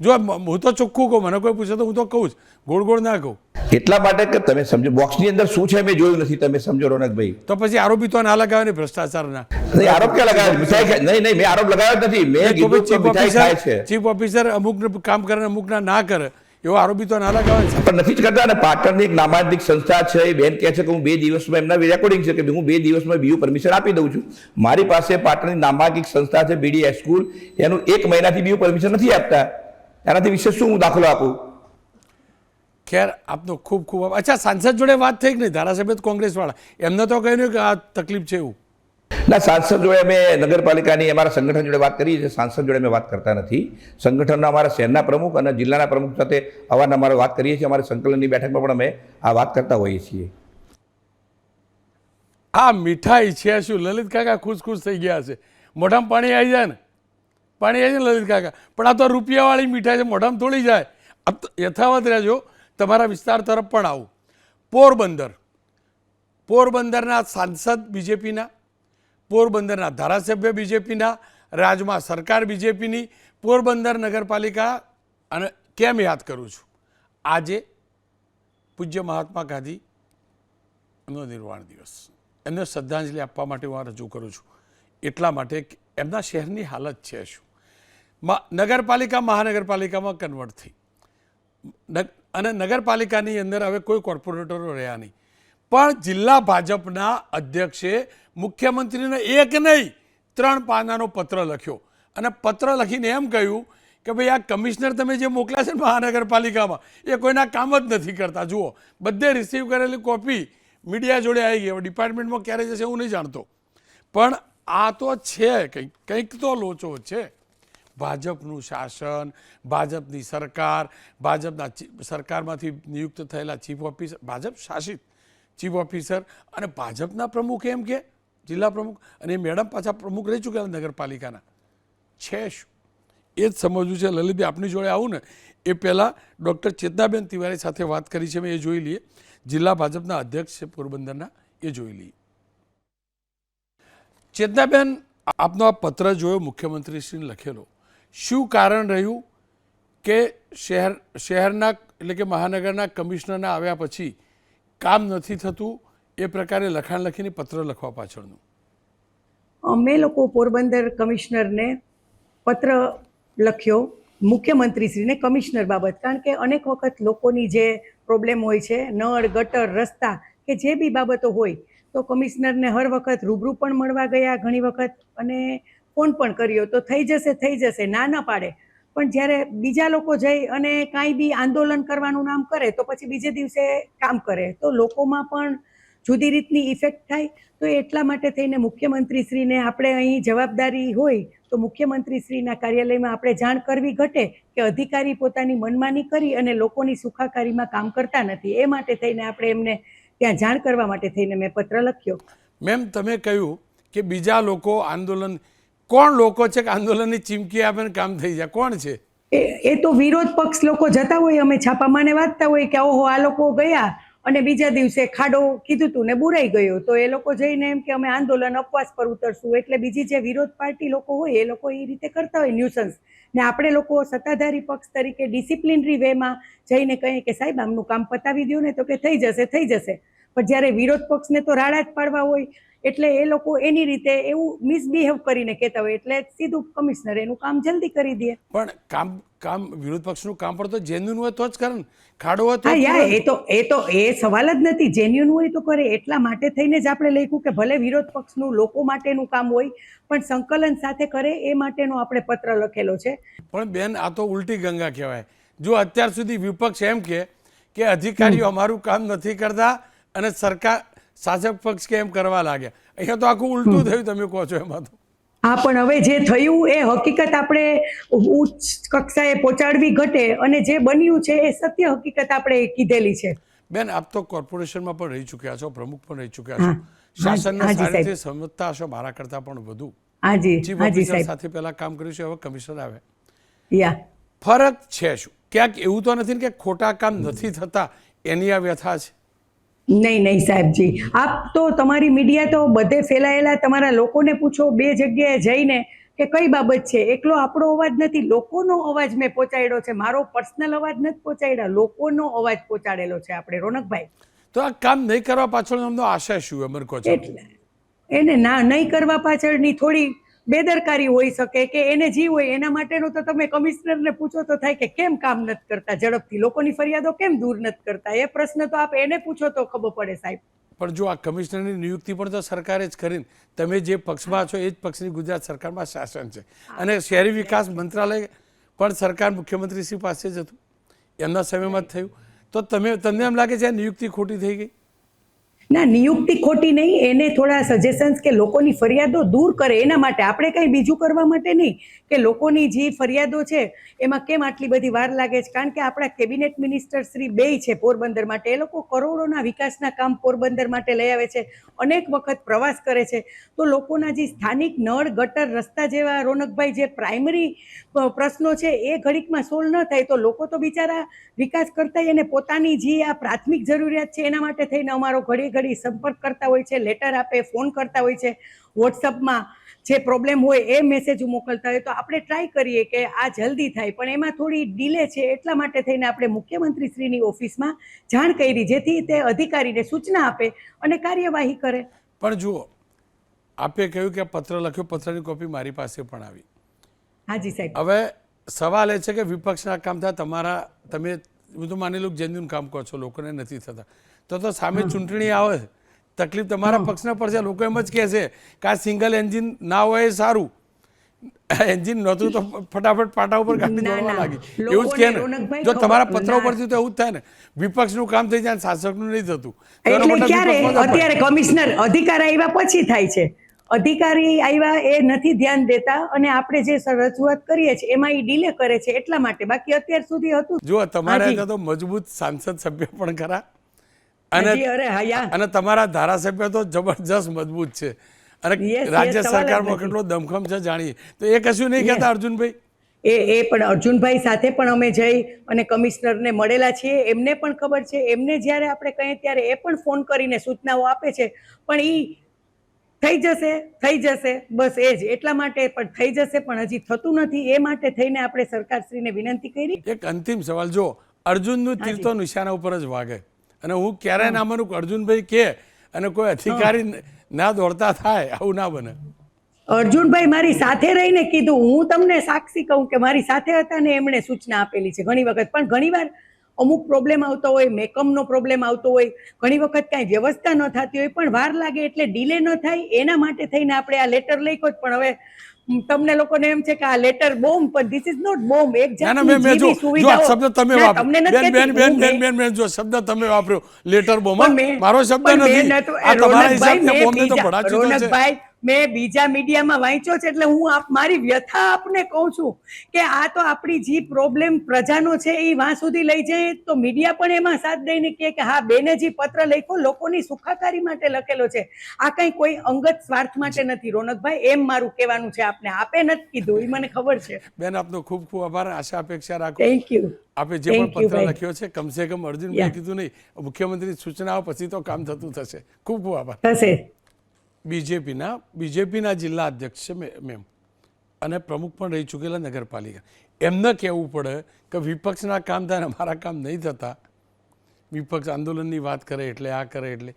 જો હું તો ચોખ્ખું કહું, મને કોઈ પૂછે તો હું તો કહું જ, ગોળ ગોળ ના કહું. એટલા માટે કે તમે સમજો બોક્સની અંદર શું છે મેં જોયું નથી. તમે સમજો રોનકભાઈ. તો પછી આરોપી તો ના લગાવે ને ભ્રષ્ટાચારના. નહીં, આરોપ ક્યાં લગાવ્યો? મીઠાઈ નહીં, મેં આરોપ લગાવ્યો જ નથી. મેં કીધું કે મીઠાઈ ખાય છે. ચીફ ઓફિસર અમુક કામ કરે અમુકના ના કરે, એવો આરોપી તો ના લગાવે છે. પણ નથી જ કરતા ને. પાટણની એક નામાંકિત સંસ્થા છે, એ બેન કહે છે કે હું 2 દિવસમાં, એમના રેકોર્ડિંગ છે કે હું 2 દિવસમાં બીયુ પરમિશન આપી દઉં છું. મારી પાસે પાટણની નામાંકિત સંસ્થા છે બીડી હાઈસ્કૂલ, એનું 1 મહિનાથી બીયુ પરમિશન નથી આપતા. એનાથી વિશેષ શું હું દાખલો આપું? ખેર, આપનો ખૂબ ખૂબ. અચ્છા, સાંસદ જોડે વાત થઈ કે નહીં? ધારાસભ્ય કોંગ્રેસવાળા, એમને તો કહ્યું કે આ તકલીફ છે એવું? ના, સાંસદ જોડે અમે નગરપાલિકાની અમારા સંગઠન જોડે વાત કરી છે. સાંસદ જોડે અમે વાત કરતા નથી. સંગઠનના અમારા શહેરના પ્રમુખ અને જિલ્લાના પ્રમુખ સાથે અવારનવાર વાત કરીએ છીએ. અમારી સંકલનની બેઠકમાં પણ અમે આ વાત કરતા હોઈએ છીએ. આ મીઠાઈ છે શું? લલિત કાકા ખુશ થઈ ગયા છે, મોઢામાં પાણી આવી જાય ને. પણ એ જ લલિત કાકા, પણ આ તો રૂપિયાવાળી મીઠાઈ છે, મોઢામાં થોડી જાય. યથાવત રહેજો, તમારા વિસ્તાર તરફ પણ આવું. પોરબંદરના સાંસદ બીજેપીના, પોરબંદરના ધારાસભ્ય બીજેપીના, રાજ્યમાં સરકાર બીજેપીની, પોરબંદર નગરપાલિકા. અને કેમ યાદ કરું છું? આજે પૂજ્ય મહાત્મા ગાંધી એમનો નિર્વાણ દિવસ, એમને શ્રદ્ધાંજલિ આપવા માટે હું આ રજૂ કરું છું. એટલા માટે એમના શહેરની હાલત છે શું, નગરપાલિકા મહાનગરપાલિકામાં કન્વર્ટ થઈ, અને નગરપાલિકાની અંદર હવે કોઈ કોર્પોરેટરો રહ્યા નહીં. પણ જિલ્લા ભાજપના અધ્યક્ષે મુખ્યમંત્રીને એક નહીં 3 પાનાનો પત્ર લખ્યો, અને પત્ર લખીને એમ કહ્યું કે ભાઈ આ કમિશનર તમે જે મોકલ્યા છે ને મહાનગરપાલિકામાં એ કોઈના કામ જ નથી કરતા. જુઓ, બધે રિસીવ કરેલી કોપી મીડિયા જોડે આવી ગઈ. હવે ડિપાર્ટમેન્ટમાં ક્યારે જશે હું નહીં જાણતો, પણ આ તો છે કંઈક તો લોચો છે. ભાજપનું શાસન, ભાજપની સરકાર, ભાજપના સરકારમાંથી નિયુક્ત થયેલા ચીફ ઓફિસર, ભાજપ શાસિત ચીફ ઓફિસર, અને ભાજપના પ્રમુખ એમ કે જિલ્લા પ્રમુખ, અને એ મેડમ પાછા પ્રમુખ રહી ચૂક્યા નગરપાલિકાના છે શું? એ જ સમજવું છે. લલિતભાઈ, આપની જોડે આવું ને એ પહેલાં ડૉક્ટર ચેતનાબેન તિવારી સાથે વાત કરી છે મેં, એ જોઈ લઈએ. જિલ્લા ભાજપના અધ્યક્ષ છે પોરબંદરના, એ જોઈ લઈએ. ચેતનાબેન, આપનો આ પત્ર જોયો મુખ્યમંત્રીશ્રીને લખેલો, શું કારણ રહ્યું કે શહેરના એટલે કે મહાનગરના કમિશનરના આવ્યા પછી કામ નથી થતું, એ પ્રકારે લખાણ લખીને પત્ર લખવા પાછળનું? અમે લોકો પોરબંદર કમિશનરને પત્ર લખ્યો, મુખ્યમંત્રીશ્રીને કમિશનર બાબત, કારણ કે અનેક વખત લોકોની જે પ્રોબ્લેમ હોય છે, નળ ગટર રસ્તા કે જે બી બાબતો હોય, તો કમિશનરને હર વખત રૂબરૂ પણ મળવા ગયા ઘણી વખત, અને ફોન પણ કર્યો તો થઈ જશે ના પાડે. પણ જ્યારે બીજા લોકો જઈ અને કાંઈ બી આંદોલન કરવાનું નામ કરે તો પછી બીજે દિવસે કામ કરે, તો લોકોમાં પણ જુદી રીતની ઇફેક્ટ થાય. તો એટલા માટે થઈને મુખ્યમંત્રીશ્રીને આપણે અહીં જવાબદારી હોય તો મુખ્યમંત્રીશ્રીના કાર્યાલયમાં આપણે જાણ કરવી ઘટે કે અધિકારી પોતાની મનમાની કરી અને લોકોની સુખાકારીમાં કામ કરતા નથી. એ માટે થઈને આપણે એમને ત્યાં જાણ કરવા માટે થઈને મેં પત્ર લખ્યો. મેમ, તમે કહ્યું કે બીજા લોકો આંદોલન, કોણ લોકો છે કે આંદોલનની ચીમકી આપે ને કામ થઈ જાય? કોણ છે એ તો વિરોધ પક્ષ લોકો જતા હોય, અમે છાપામાં વાંચતા હોય કે ઓહો આ લોકો ગયા અને બીજા દિવસે ખાડો કીધું તું ને બુરાઈ ગયો, તો એ લોકો જઈને એમ કે અમે આંદોલન અપવાસ પર ઉતરશું. એટલે બીજી જે વિરોધ પાર્ટી લોકો હોય એ લોકો એ રીતે કરતા હોય ન્યુસન્સ, ને આપણે લોકો સત્તાધારી પક્ષ તરીકે ડિસિપ્લિનરી વેમાં જઈને કહીએ કે સાહેબ આમનું કામ પતાવી દો ને, તો કે થઈ જશે. પણ જ્યારે વિરોધ પક્ષને તો રાડા જ પાડવા હોય એટલે એ લોકો એની રીતે એવું મિસબિહેવ કરીને કહેતા હોય, એટલે સીધું કમિશનર એનું કામ જલ્દી કરી દે. પણ કામ વિરોધ પક્ષનું કામ પણ તો જેન્યુન હોય તો જ કરે ને, ખાડો હોય તો? હા યાર, એ સવાલ જ નથી. જેન્યુન હોય તો કરે. એટલા માટે થઈને જ આપણે લખ્યું કે ભલે વિરોધ પક્ષનું લોકો માટેનું કામ હોય પણ સંકલન સાથે કરે, એ માટેનો આપણે પત્ર લખેલો છે. પણ બેન, આ તો ઉલટી ગંગા કહેવાય. જો અત્યાર સુધી વિપક્ષ એમ કે અધિકારીઓ અમારું કામ નથી કરતા અને સરકાર શાસક પક્ષ કેમ કરવા લાગ્યા, અહીંયા તો આખું ઉલટું થયું તમે કહો છો એમાં તો. હા, પણ હવે જે થયું એ હકીકત આપણે ઉચ્ચ કક્ષાએ પહોંચાડવી ઘટે, અને જે બન્યું છે એ સત્ય હકીકત આપણે કીધેલી છે. બેન, આપ તો કોર્પોરેશનમાં પણ રહી ચૂક્યા છો, પ્રમુખ પણ રહી ચૂક્યા છો, શાસનને સારી રીતે સમજતા હશો મારા કરતાં પણ વધુ. ચીફ ઓફિસર સાથે પહેલા કામ કર્યું છે, હવે કમિશનર આવે. ફરક છે શું? ક્યાંક એવું તો નથી ને કે ખોટા કામ નથી થતા એની આ વ્યથા છે? નહીં સાહેબજી, આપ તો તમારી મીડિયા તો બધે ફેલાયેલા, તમારા લોકોને પૂછો 2 જગ્યાએ જઈને કે કઈ બાબત છે. એકલો આપણો અવાજ નથી, લોકોનો અવાજ મેં પહોંચાડ્યો છે. મારો પર્સનલ અવાજ નથી પહોંચાડ્યા, લોકોનો અવાજ પહોંચાડેલો છે આપણે. રોનકભાઈ, તો આ કામ નહીં કરવા પાછળ એમનો આશય શું અમર કહો છો? એટલે એને ના નહીં કરવા પાછળની થોડી બેદરકારી હોઈ શકે કે એને જી હોય એના માટેનું. તો તમે કમિશનરને પૂછો તો થાય કે કેમ કામ નથી કરતા ઝડપથી, લોકોની ફરિયાદો કેમ દૂર નથી કરતા, એ પ્રશ્ન તો આપ એને પૂછો તો ખબર પડે સાહેબ. પણ જો આ કમિશનરની નિયુક્તિ પણ તો સરકારે જ કરીને, તમે જે પક્ષમાં છો એ જ પક્ષની ગુજરાત સરકારમાં શાસન છે, અને શહેરી વિકાસ મંત્રાલય પણ સરકાર મુખ્યમંત્રીશ્રી પાસે જ હતું, એમના સમયમાં જ થયું. તો તમને એમ લાગે છે આ નિયુક્તિ ખોટી થઈ ગઈ? ના, નિયુક્તિ ખોટી નહીં, એને થોડા સજેશન્સ કે લોકોની ફરિયાદો દૂર કરે એના માટે, આપણે કંઈ બીજું કરવા માટે નહીં કે લોકોની જે ફરિયાદો છે એમાં કેમ આટલી બધી વાર લાગે છે. કારણ કે આપણા કેબિનેટ મિનિસ્ટર શ્રી બેય છે પોરબંદર માટે, એ લોકો કરોડોના વિકાસના કામ પોરબંદર માટે લઈ આવે છે, અનેક વખત પ્રવાસ કરે છે. તો લોકોના જે સ્થાનિક નળ ગટર રસ્તા જેવા, રોનકભાઈ, જે પ્રાઇમરી પ્રશ્નો છે એ ઘડીકમાં સોલ્વ ન થાય તો લોકો તો બિચારા વિકાસ કરતા એને પોતાની જે આ પ્રાથમિક જરૂરિયાત છે એના માટે થઈને અમારો ઘડી ઘડી સંપર્ક કરતા હોય છે, લેટર આપે, ફોન કરતા હોય છે, વોટ્સઅપમાં જે પ્રોબ્લેમ હોય એ મેસેજ મોકલતા હોય. તો આપણે ટ્રાય કરીએ કે આ જલ્દી થાય, પણ એમાં થોડી ડીલે છે. એટલા માટે થઈને આપણે મુખ્યમંત્રી શ્રીની ઓફિસમાં જાણ કરી, જેથી તે અધિકારીને સૂચના આપે અને કાર્યવાહી કરે. પણ જુઓ, આપે કહ્યું કે પત્ર લખ્યો, પત્રની કોપી મારી પાસે પણ આવી. હાજી સાહેબ. હવે સવાલ એ છે કે વિપક્ષના કામ થાય, તમે હું તો માની લઉં જેન્યુન કામ કહો છો, લોકોને નથી થતા, તો સામે ચૂંટણી આવે, તકલીફ તમારા પક્ષના પર છે. લોકો એમ જ કહે છે કે આ સિંગલ એન્જિન ના હોય એ સારું, એન્જિન નહોતું તો ફટાફટ પાટા ઉપર ગાડી દોડવા લાગી, એવું જ કહે ને. જો તમારા પત્ર ઉપરથી તો એવું જ થાય ને, વિપક્ષનું કામ થઈ જાય, શાસકનું નહીં થતું. એટલે ક્યારે અત્યારે કમિશનર અધિકાર આવ્યા પછી થાય છે, અધિકારી આવ્યા એ નથી ધ્યાન દેતા અને આપણે જે રજૂઆત કરીએ છીએ એમાં એ ડીલે કરે છે એટલા માટે. બાકી અત્યાર સુધી હતું. જો તમારે તો મજબૂત સાંસદ સભ્ય પણ ખરા અને તમારા ધારાસભ્ય તો જબરજસ્ત મજબૂત છે અને રાજ્ય સરકારમાં કેટલો દમખમ છે જાણીએ. તો એ કશું નહીં કહેતા અર્જુનભાઈ? એ પણ અર્જુનભાઈ સાથે પણ અમે જઈ અને કમિશનરને મળેલા છીએ, એમને પણ ખબર છે. એમને જ્યારે આપણે કહીએ ત્યારે એ પણ ફોન કરીને સૂચનાઓ આપે છે, પણ થઈ જશે બસ એ જ. એટલા માટે પણ થઈ જશે, પણ હજી થતું નથી. એ માટે થઈને આપણે સરકારશ્રીને વિનંતી કરી. એક અંતિમ સવાલ, જો અર્જુનનું તીર તો નિશાના ઉપર જ વાગે, અને હું ક્યારેય ના માનું અર્જુનભાઈ કે અને કોઈ અધિકારી ના દોડતા થાય, આવું ના બને. અર્જુનભાઈ મારી સાથે રહીને કીધું, હું તમને સાક્ષી કહું કે મારી સાથે હતા ને એમણે સૂચના આપેલી છે ઘણી વખત. પણ ઘણીવાર અમુક પ્રોબ્લેમ આવતો હોય, મેકમનો પ્રોબ્લેમ આવતો હોય, ઘણી વખત કાંઈ વ્યવસ્થા ન થતી હોય, પણ વાર લાગે એટલે ડીલે ન થાય એના માટે થઈને આપણે આ લેટર લખ્યો. પણ હવે તમને લોકોને એમ છે કે આ લેટર બોમ્બ, પણ ધીસ ઇઝ નોટ બોમ્બ. એક જાતની સુવિધાઓ શબ્દ તમે વાપર્યો, જો શબ્દ તમે વાપર્યો લેટર બોમ્બ, મારો શબ્દ નથી. આ તમારા હિસાબથી બોમ્બને તો ભડાચ્યું છે. મેં બીજા મીડિયામાં વાંચ્યો છે એટલે હું મારી વ્યથા આપને કહું છું કે આ તો આપણી જે પ્રોબ્લેમ પ્રજાનો છે એ વાં સુધી લઈ જાય તો મીડિયા પણ એમાં સાથ દઈને કહે કે હા બેને જે પત્ર લખ્યો લોકોની સુખાકારી માટે લખેલો છે, આ કંઈ કોઈ અંગત સ્વાર્થ માટે નથી. રોનકભાઈ, એમ મારું કહેવાનું છે આપને. આપે નથી કીધું, એ મને ખબર છે. બેન, આપનો ખૂબ ખૂબ આભાર. આશા અપેક્ષા રાખો. Thank you. આપે જે પણ પત્ર લખ્યો છે, કમસે કમ અર્જુનભાઈ કીધું નહીં, મુખ્યમંત્રી સૂચનાઓ પછી તો કામ થતું થશે. ખૂબ ખૂબ આભાર. થશે. બીજેપીના જિલ્લા અધ્યક્ષ મેમ અને પ્રમુખ પણ રહી ચૂકેલા નગરપાલિકા, એમને કહેવું પડે કે વિપક્ષના કામ થાય ને અમારા કામ નહીં થતા. વિપક્ષ આંદોલનની વાત કરે એટલે આ કરે એટલે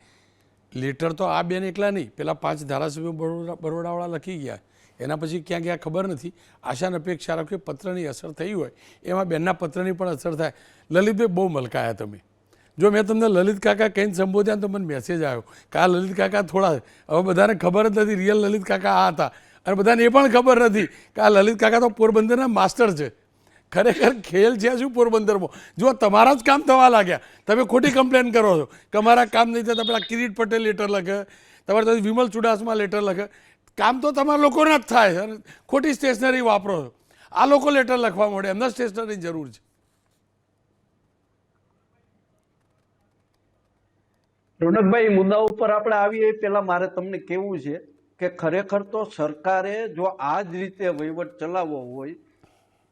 લેટર તો આ બેન એકલા નહીં, પેલા 5 ધારાસભ્યો બરોડાવાળા લખી ગયા, એના પછી ક્યાં ગયા ખબર નથી. આશાને અપેક્ષા રાખો કે પત્રની અસર થઈ હોય એમાં બેનના પત્રની પણ અસર થાય. લલિતભાઈ, બહુ મલકાયા તમે. જો મેં તમને લલિત કાકા કહીને સંબોધ્યા તો મને મેસેજ આવ્યો કે આ લલિત કાકા થોડા, હવે બધાને ખબર જ નથી રિયલ લલિત કાકા આ હતા, અને બધાને એ પણ ખબર નથી કે આ લલિત કાકા તો પોરબંદરના માસ્ટર છે. ખરેખર ખેલ છે શું પોરબંદરમાં? જો તમારા જ કામ થવા લાગ્યા, તમે ખોટી કમ્પ્લેન કરો છો કે અમારા કામ નહીં થતા. પેલા કિરીટ પટેલ લેટર લખે, તમારે તો વિમલ ચુડાસમા લેટર લખે. કામ તો તમારા લોકોના જ થાય, ખોટી સ્ટેશનરી વાપરો છો. આ લોકો લેટર લખવા મળે, એમને સ્ટેશનરીની જરૂર છે. રોનકભાઈ, મુદ્દા ઉપર આપણે આવીએ પહેલા મારે તમને કહેવું છે કે ખરેખર તો સરકારે જો આ જ રીતે વહીવટ ચલાવવો હોય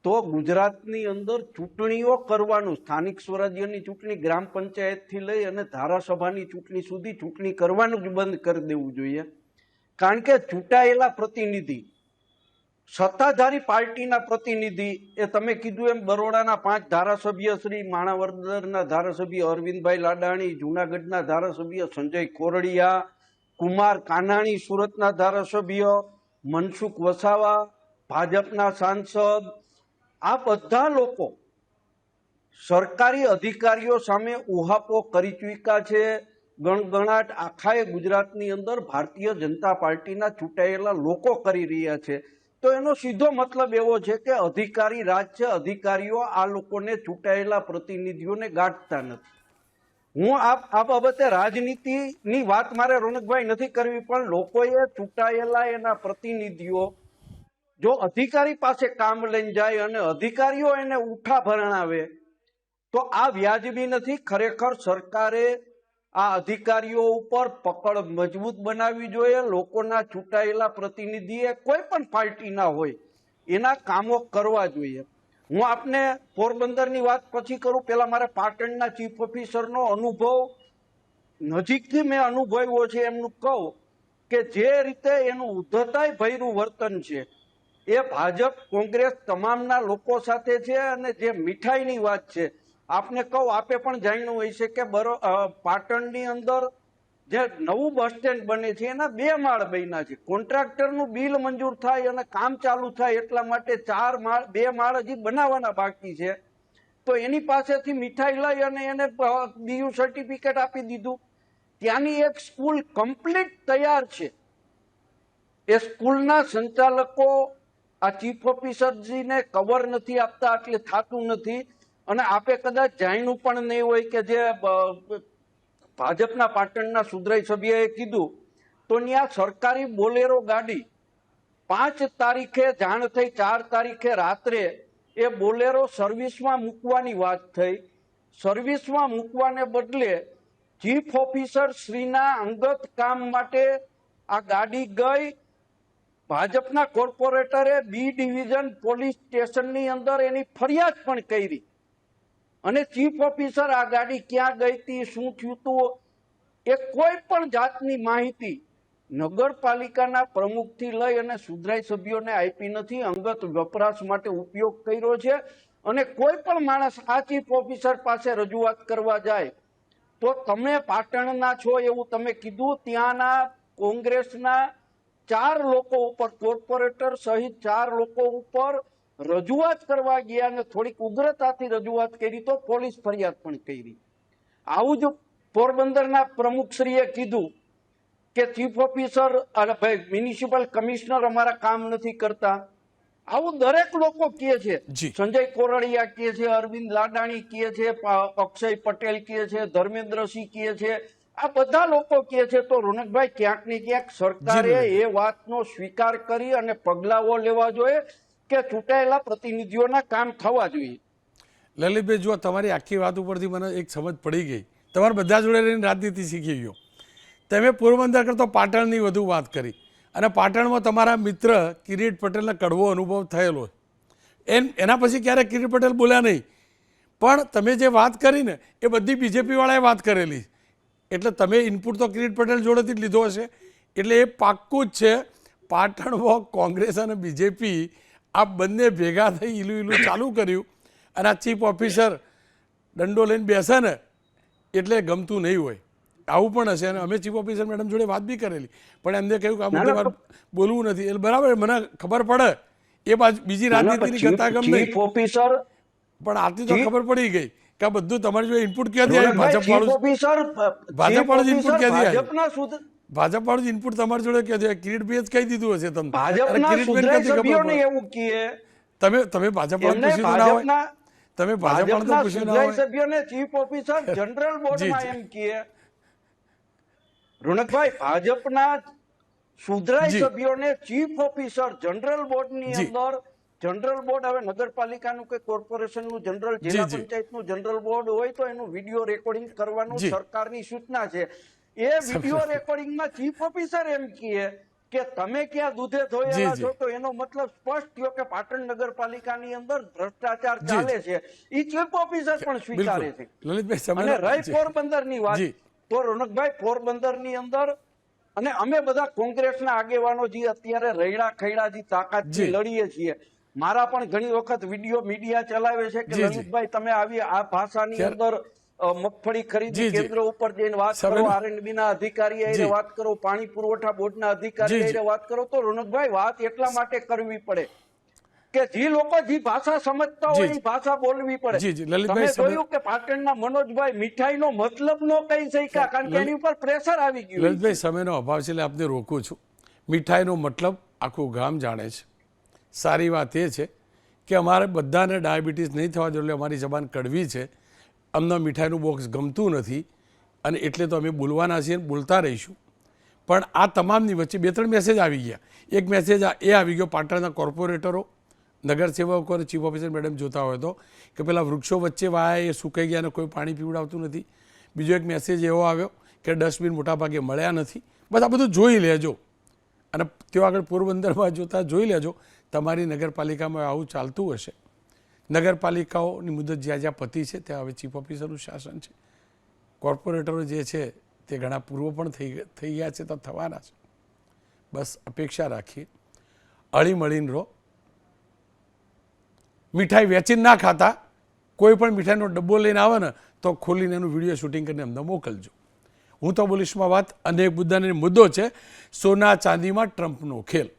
તો ગુજરાતની અંદર ચૂંટણીઓ કરવાનું, સ્થાનિક સ્વરાજ્યની ચૂંટણી, ગ્રામ પંચાયતથી લઈ અને ધારાસભાની ચૂંટણી સુધી ચૂંટણી કરવાનું જ બંધ કરી દેવું જોઈએ. કારણ કે ચૂંટાયેલા પ્રતિનિધિ, સત્તાધારી પાર્ટીના પ્રતિનિધિ, એ તમે કીધું એમ બરોડાના 5 ધારાસભ્ય શ્રી, માણાવદરના ધારાસભ્ય અરવિંદભાઈ લાડાણી, જૂનાગઢના ધારાસભ્ય સંજય કોરડિયા, કુમાર કાનાણી સુરતના ધારાસભ્ય, મનસુખ વસાવા ભાજપના સાંસદ, આ બધા લોકો સરકારી અધિકારીઓ સામે ઉહાપો કરી ચૂક્યા છે. ગણગણાટ આખાએ ગુજરાતની અંદર ભારતીય જનતા પાર્ટીના ચૂંટાયેલા લોકો કરી રહ્યા છે. તો એનો સીધો મતલબ એવો છે કે અધિકારી રાજ છે, અધિકારીઓ આ લોકોને ચૂંટાયેલા પ્રતિનિધિઓને ગાંઠતા નથી. હું આ બાબતે રાજનીતિની વાત મારે રોનકભાઈ નથી કરવી, પણ લોકોએ ચૂંટાયેલા એના પ્રતિનિધિઓ જો અધિકારી પાસે કામ લઈને જાય અને અધિકારીઓ એને ઉઠા ભરણાવે તો આ વ્યાજબી નથી. ખરેખર સરકારે આ અધિકારીઓ ઉપર પકડ મજબૂત બનાવવી જોઈએ. લોકોના ચૂંટાયેલા પ્રતિનિધિએ કોઈ પણ પાર્ટીના હોય એના કામો કરવા જોઈએ. હું આપને પોરબંદરની વાત પછી કરું, પેલા મારે પાટણના ચીફ ઓફિસરનો અનુભવ નજીકથી મેં અનુભવ્યો છે એમનું કહું કે જે રીતે એનું ઉદ્ધતાઈ ભર્યું વર્તન છે એ ભાજપ કોંગ્રેસ તમામના લોકો સાથે છે. અને જે મીઠાઈની વાત છે, આપને કહું, આપે પણ જાણ્યું હોય છે કે પાટણની અંદર જે નવું બસ સ્ટેન્ડ બને છે એના 2 માળ બન્યા છે. કોન્ટ્રાક્ટરનું બિલ મંજૂર થાય અને કામ ચાલુ થાય એટલા માટે 2 માળ હજી બનાવવાના બાકી છે. તો એની પાસેથી મીઠાઈ લઈ અને એને બીયુ સર્ટિફિકેટ આપી દીધું. ત્યાંની એક સ્કૂલ કમ્પ્લીટ તૈયાર છે. એ સ્કૂલના સંચાલકો આ ચીફ ઓફિસરજીને કવર નથી આપતા, એટલે થતું નથી. અને આપે કદાચ જાણ્યું પણ નહીં હોય કે જે ભાજપના પાટણના સુધરાઈ સભ્યએ કીધું તો ત્યાં સરકારી બોલેરો ગાડી 5 તારીખે જાણ થઈ, 4 તારીખે રાત્રે એ બોલેરો સર્વિસમાં મૂકવાની વાત થઈ. સર્વિસમાં મૂકવાને બદલે ચીફ ઓફિસર શ્રીના અંગત કામ માટે આ ગાડી ગઈ. ભાજપના કોર્પોરેટરે બી ડિવિઝન પોલીસ સ્ટેશનની અંદર એની ફરિયાદ પણ કરી. અને ચીફ ઓફિસર આ ગાડી ક્યાં ગઈ હતી, શું થયું હતું, એ કોઈ પણ જાતની માહિતી નગરપાલિકાના પ્રમુખથી લઈ અને સુધરાઈ સભ્યોને આપી નથી. અંગત વપરાશ માટે ઉપયોગ કર્યો છે. અને કોઈ પણ માણસ આ ચીફ ઓફિસર પાસે રજૂઆત કરવા જાય તો તમે પાટણના છો એવું તમે કીધું, ત્યાંના કોંગ્રેસના 4 લોકો ઉપર, કોર્પોરેટર સહિત 4 લોકો ઉપર રજૂઆત કરવા ગયા અને થોડીક ઉગ્રતાથી રજૂઆત કરી તો પોલીસ ફરિયાદ પણ કરી. આવું જ પોરબંદરના પ્રમુખશ્રીએ કીધું કે ચીફ ઓફિસર અને ભાઈ મ્યુનિસિપલ કમિશનર અમારા કામ નથી કરતા. આવું દરેક લોકો કહે છે. સંજય કોરડિયા કહે છે, અરવિંદ લાડાણી કહે છે, અક્ષય પટેલ કહે છે, ધર્મેન્દ્રસિંહ કહે છે, આ બધા લોકો કહે છે. તો રોનકભાઈ, ક્યાંક ને ક્યાંક સરકારે એ વાતનો સ્વીકાર કરી અને પગલાઓ લેવા જોઈએ કે ચૂંટાયેલા પ્રતિનિધિઓના કામ થવા જોઈએ. લલિતભાઈ, જો તમારી આખી વાત ઉપરથી મને એક સમજ પડી ગઈ. તમારે બધા જોડે રહીને રાજનીતિ શીખી ગયો. તમે પોરબંદર કરતો પાટણની વધુ વાત કરી અને પાટણમાં તમારા મિત્ર કિરીટ પટેલને કડવો અનુભવ થયેલો. એના પછી ક્યારેક કિરીટ પટેલ બોલ્યા નહીં, પણ તમે જે વાત કરી ને એ બધી બીજેપીવાળાએ વાત કરેલી. એટલે તમે ઇનપુટ તો કિરીટ પટેલ જોડેથી જ લીધો હશે. એટલે એ પાક્કું જ છે, પાટણમાં કોંગ્રેસ અને બીજેપી આ બંને ભેગા થઈ ઈલું ચાલુ કર્યું. અને આ ચીફ ઓફિસર દંડો લઈને બેસે ને એટલે ગમતું નહીં હોય, આવું પણ હશે. અને અમે ચીફ ઓફિસર મેડમ જોડે વાત બી કરેલી, પણ એમને કહ્યું કે આ મુદ્દે મારે બોલવું નથી. એટલે બરાબર, મને ખબર પડે એ બાજુ બીજી રાજનીતિની ગતાગમ નહીં, પણ આટલી તો ખબર પડી ગઈ કે આ બધું તમારી જોડે ઇનપુટ ક્યાંથી આવી. ભાજપ વાળું ઇનપુટ ક્યાંથી આવી? ભાજપ વાળું ઇનપુટ તમારી જોડે ક્યાંથી? કિરીટભાઈ જ કહી દીધું હશે તમને. તમે ભાજપ વાળું પૂછ્યું ના હોય, તમે ભાજપ વાળું પૂછ્યું ના હોય. સભ્યોને ચીફ ઓફિસર જનરલ બોર્ડમાં એમ કહે. રોનકભાઈ, ભાજપના સુધરાઈ સભ્યોને ચીફ ઓફિસર જનરલ બોર્ડની અંદર, જનરલ બોર્ડ હવે નગરપાલિકાનું કે કોર્પોરેશનનું જનરલ, જિલ્લા પંચાયતનું જનરલ બોર્ડ હોય તો એનું વિડીયો રેકોર્ડિંગ કરવાનું સરકારની સૂચના છે. એ વિડીયો રેકોર્ડિંગમાં ચીફ ઓફિસર એમ કહે કે તમે ક્યાં દૂધે ધોયેલા છો, તો એનો મતલબ સ્પષ્ટ થયો કે પાટણ નગરપાલિકાની અંદર ભ્રષ્ટાચાર ચાલે છે. એ ચીફ ઓફિસર પણ સ્વીકારે છે. અને રહી પોરબંદરની વાત, તો રોનકભાઈ, પોરબંદરની અંદર અને અમે બધા કોંગ્રેસના આગેવાનો જે અત્યારે રૈડા ખૈડા જે તાકાતથી લડીએ છીએ, મારા પણ ઘણી વખત વિડીયો મીડિયા ચલાવે છે કે લલિતભાઈ તમે આવી આ ભાષાની અંદર મગફળી ખરીદી કેન્દ્ર ઉપર જઈને વાત કરો, આરએનબી ના અધિકારી વાત કરો, પાણી પુરવઠા બોર્ડના અધિકારી વાત કરો. તો રોનકભાઈ, વાત એટલા માટે કરવી પડે કે જે લોકો જે ભાષા સમજતા હોય એ ભાષા બોલવી પડે. તમે જોયું કે પાટણના મનોજભાઈ મીઠાઈનો મતલબ નો કહી શક્યા, કારણ કે એની ઉપર પ્રેશર આવી ગયું. લલિતભાઈ, સમયનો અભાવ છે એટલે આપને રોકું છું. મીઠાઈનો મતલબ આખું ગામ જાણે છે. સારી વાત એ છે કે અમારે બધાને ડાયાબિટીસ નહીં થવા જોઈએ, અમારી જબાન કડવી છે, અમને મીઠાઈનું બોક્સ ગમતું નથી. અને એટલે તો અમે બોલવાના છીએ, બોલતા રહીશું. પણ આ તમામની વચ્ચે 2-3 મેસેજ આવી ગયા. એક મેસેજ એ આવી ગયો પાટણના કોર્પોરેટરો, નગરસેવકો અને ચીફ ઓફિસર મેડમ જોતા હોય તો કે પેલા વૃક્ષો વચ્ચે વાયા એ સુકાઈ ગયા અને કોઈ પાણી પીવડાવતું નથી. બીજો એક મેસેજ એવો આવ્યો કે ડસ્ટબિન મોટાભાગે મળ્યા નથી. બસ આ બધું જોઈ લેજો અને તેઓ આગળ પોરબંદરમાં જોતા જોઈ લેજો. તમારી નગરપાલિકામાં આવું ચાલતું હશે. નગરપાલિકાઓની મુદત જ્યાં જ્યાં પતી છે ત્યાં હવે ચીફ ઓફિસરનું શાસન છે. કોર્પોરેટરો જે છે તે ઘણા પૂર્વ પણ થઈ ગયા છે તો થવાના છે. બસ અપેક્ષા રાખીએ, હળી મળીને રહો. મીઠાઈ વેચીને ના ખાતા, કોઈ પણ મીઠાઈનો ડબ્બો લઈને આવે ને તો ખોલીને એનું વિડીયો શૂટિંગ કરીને અમને મોકલજો. હું તો બોલીશમાં વાત. અને એક મુદ્દાનો મુદ્દો છે સોના ચાંદીમાં ટ્રમ્પનો ખેલ.